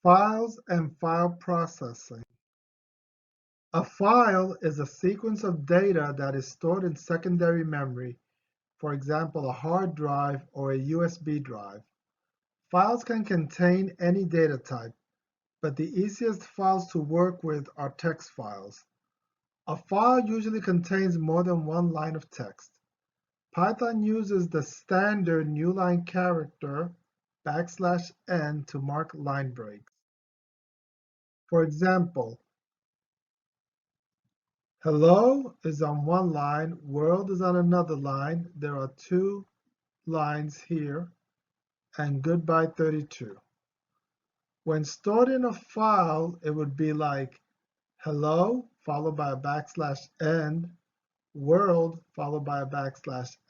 Files and file processing. A file is a sequence of data that is stored in secondary memory, for example, a hard drive or a USB drive. Files can contain any data type, but the easiest files to work with are text files. A file usually contains more than one line of text. Python uses the standard new line character \n to mark line breaks. For example, hello is on one line, world is on another line, there are two lines here, and goodbye 32. When stored in a file, it would be like hello followed by a \n, world followed by a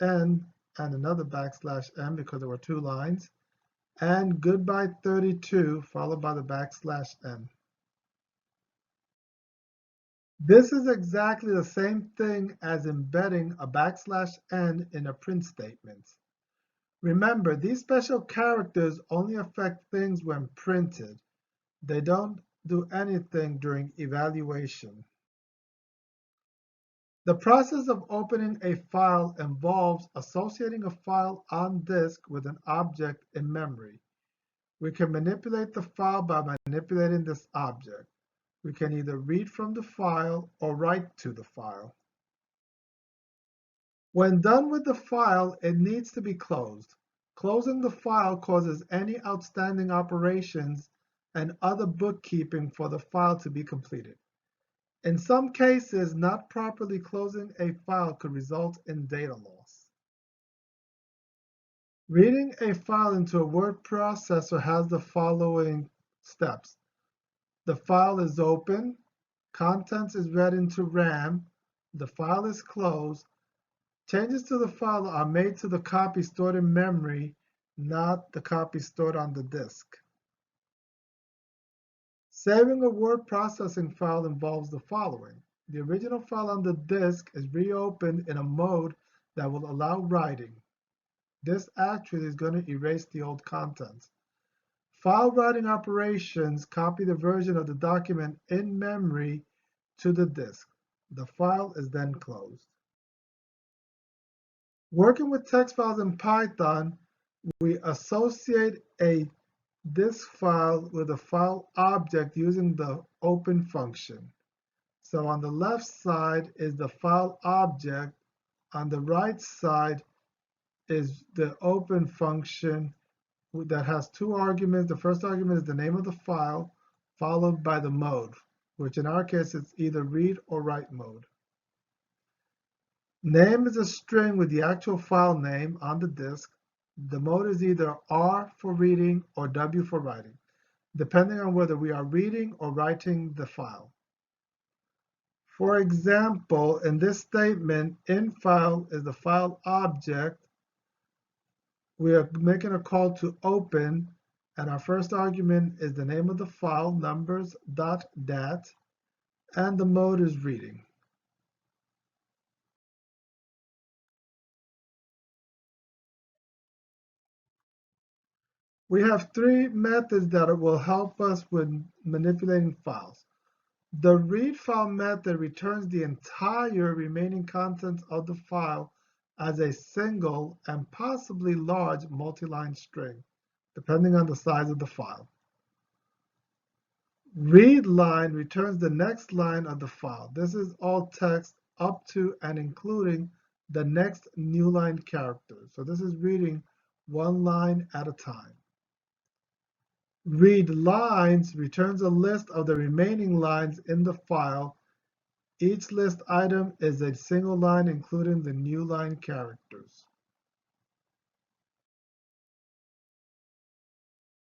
\n and another \n because there were two lines, and goodbye 32 followed by the \n. This is exactly the same thing as embedding a \n in a print statement. Remember, these special characters only affect things when printed. They don't do anything during evaluation. The process of opening a file involves associating a file on disk with an object in memory. We can manipulate the file by manipulating this object. We can either read from the file or write to the file. When done with the file, it needs to be closed. Closing the file causes any outstanding operations and other bookkeeping for the file to be completed. In some cases, not properly closing a file could result in data loss. Reading a file into a word processor has the following steps. The file is open, contents is read into RAM, the file is closed, changes to the file are made to the copy stored in memory, not the copy stored on the disk. Saving a word processing file involves the following. The original file on the disk is reopened in a mode that will allow writing. This actually is going to erase the old contents. File writing operations copy the version of the document in memory to the disk. The file is then closed. Working with text files in Python, we associate a disk file with a file object using the open function. So on the left side is the file object, on the right side is the open function that has two arguments. The first argument is the name of the file, followed by the mode, which in our case is either read or write mode. Name is a string with the actual file name on the disk. The mode is either R for reading or W for writing, depending on whether we are reading or writing the file. For example, in this statement, in_file is the file object. We are making a call to open, and our first argument is the name of the file, numbers.dat, and the mode is reading. We have three methods that will help us with manipulating files. The read file method returns the entire remaining contents of the file as a single and possibly large multi-line string, depending on the size of the file. Read line returns the next line of the file. This is all text up to and including the next new line character. So this is reading one line at a time. Read lines returns a list of the remaining lines in the file. Each list item is a single line including the new line characters.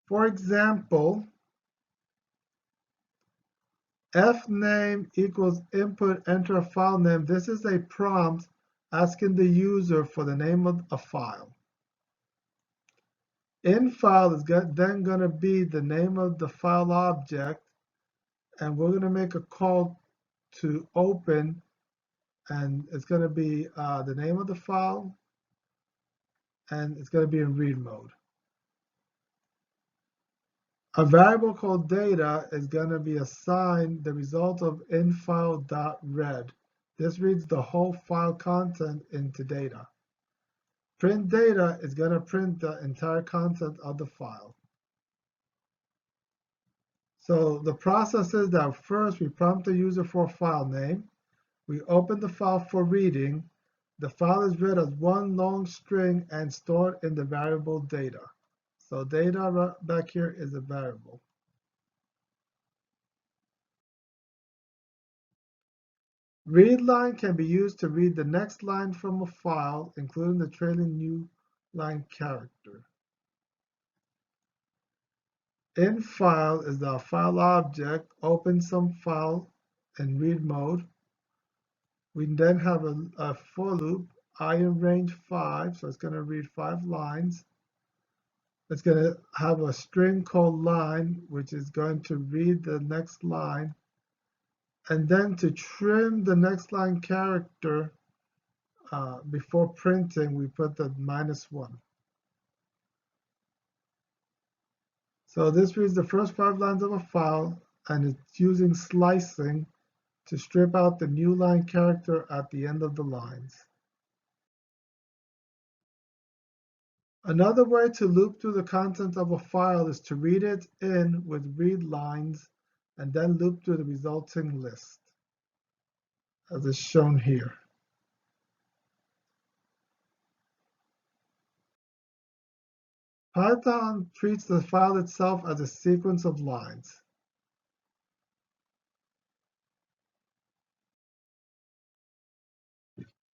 For example, fname equals input enter a file name. This is a prompt asking the user for the name of a file. In_file is then going to be the name of the file object, and we're going to make a call to open, and it's going to be the name of the file, and it's going to be in read mode. A variable called data is going to be assigned the result of infile.read. This reads the whole file content into data. Print data is going to print the entire content of the file. So the process is that first we prompt the user for a file name. We open the file for reading. The file is read as one long string and stored in the variable data. So data back here is a variable. Read line can be used to read the next line from a file, including the trailing new line character. In file is the file object, open some file in read mode. We then have a for loop, I in range 5, so it's going to read 5 lines. It's going to have a string called line, which is going to read the next line. And then to trim the next line character before printing, we put the -1. So this reads the first 5 lines of a file, and it's using slicing to strip out the new line character at the end of the lines. Another way to loop through the content of a file is to read it in with read lines and then loop through the resulting list, as is shown here. Python treats the file itself as a sequence of lines.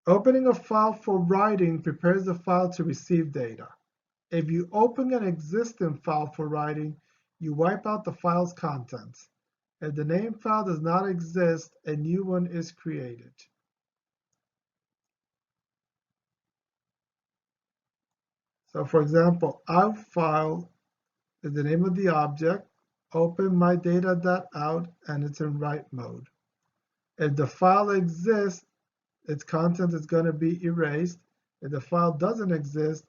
Opening a file for writing prepares the file to receive data. If you open an existing file for writing, you wipe out the file's contents. If the name file does not exist, a new one is created. So for example, out file is the name of the object. Open my data.out and it's in write mode. If the file exists, its content is going to be erased. If the file doesn't exist,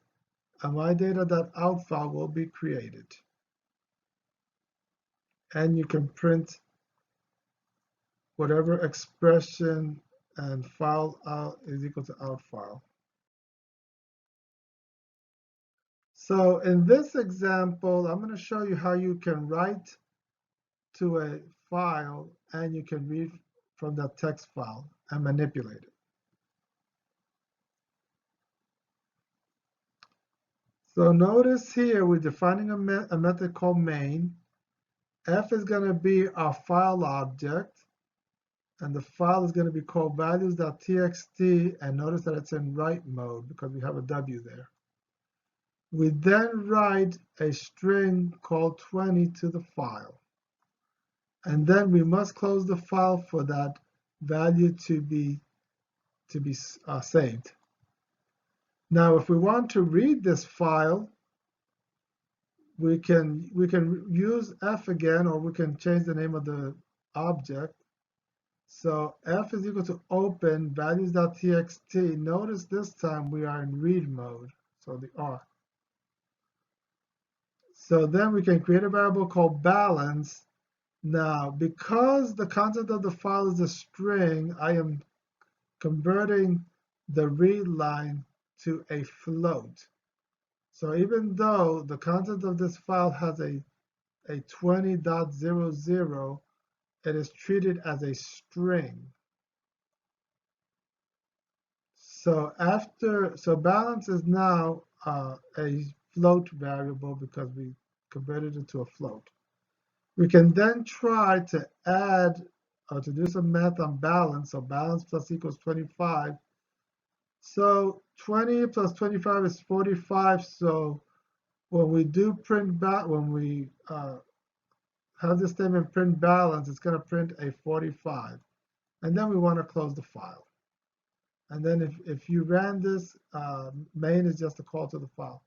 a mydata.out file will be created. And you can print whatever expression and file out is equal to out file. So in this example, I'm going to show you how you can write to a file and you can read from that text file and manipulate it. So notice here we're defining a method called main. F is going to be our file object, and the file is going to be called values.txt, and notice that it's in write mode because we have a W there. We then write a string called 20 to the file. And then we must close the file for that value to be saved. Now, if we want to read this file, we can use F again, or we can change the name of the object. So F is equal to open values.txt. Notice this time we are in read mode, so the R. So then we can create a variable called balance. Now, because the content of the file is a string, I am converting the read line to a float. So even though the content of this file has a 20.00, it is treated as a string. So balance is now a float variable because we converted it to a float. We can then try to add or to do some math on balance. So balance plus equals 25. So 20 plus 25 is 45. So when we do print when we have this statement print balance, it's going to print a 45. And then we want to close the file. And then if you ran this, main is just a call to the file.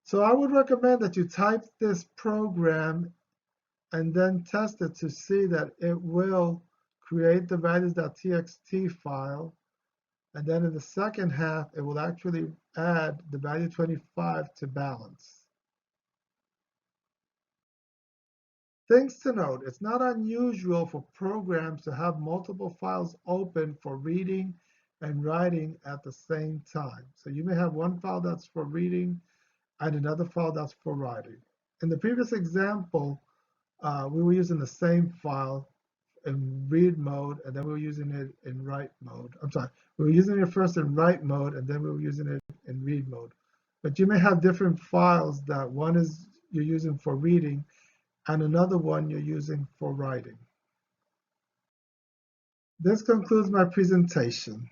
So I would recommend that you type this program and then test it to see that it will create the values.txt file. And then in the second half, it will actually add the value 25 to balance. Things to note, it's not unusual for programs to have multiple files open for reading and writing at the same time. So you may have one file that's for reading and another file that's for writing. In the previous example, we were using the same file in read mode, and then we were using it in write mode. I'm sorry, we were using it first in write mode, and then we were using it in read mode. But you may have different files that one is you're using for reading and another one you're using for writing. This concludes my presentation.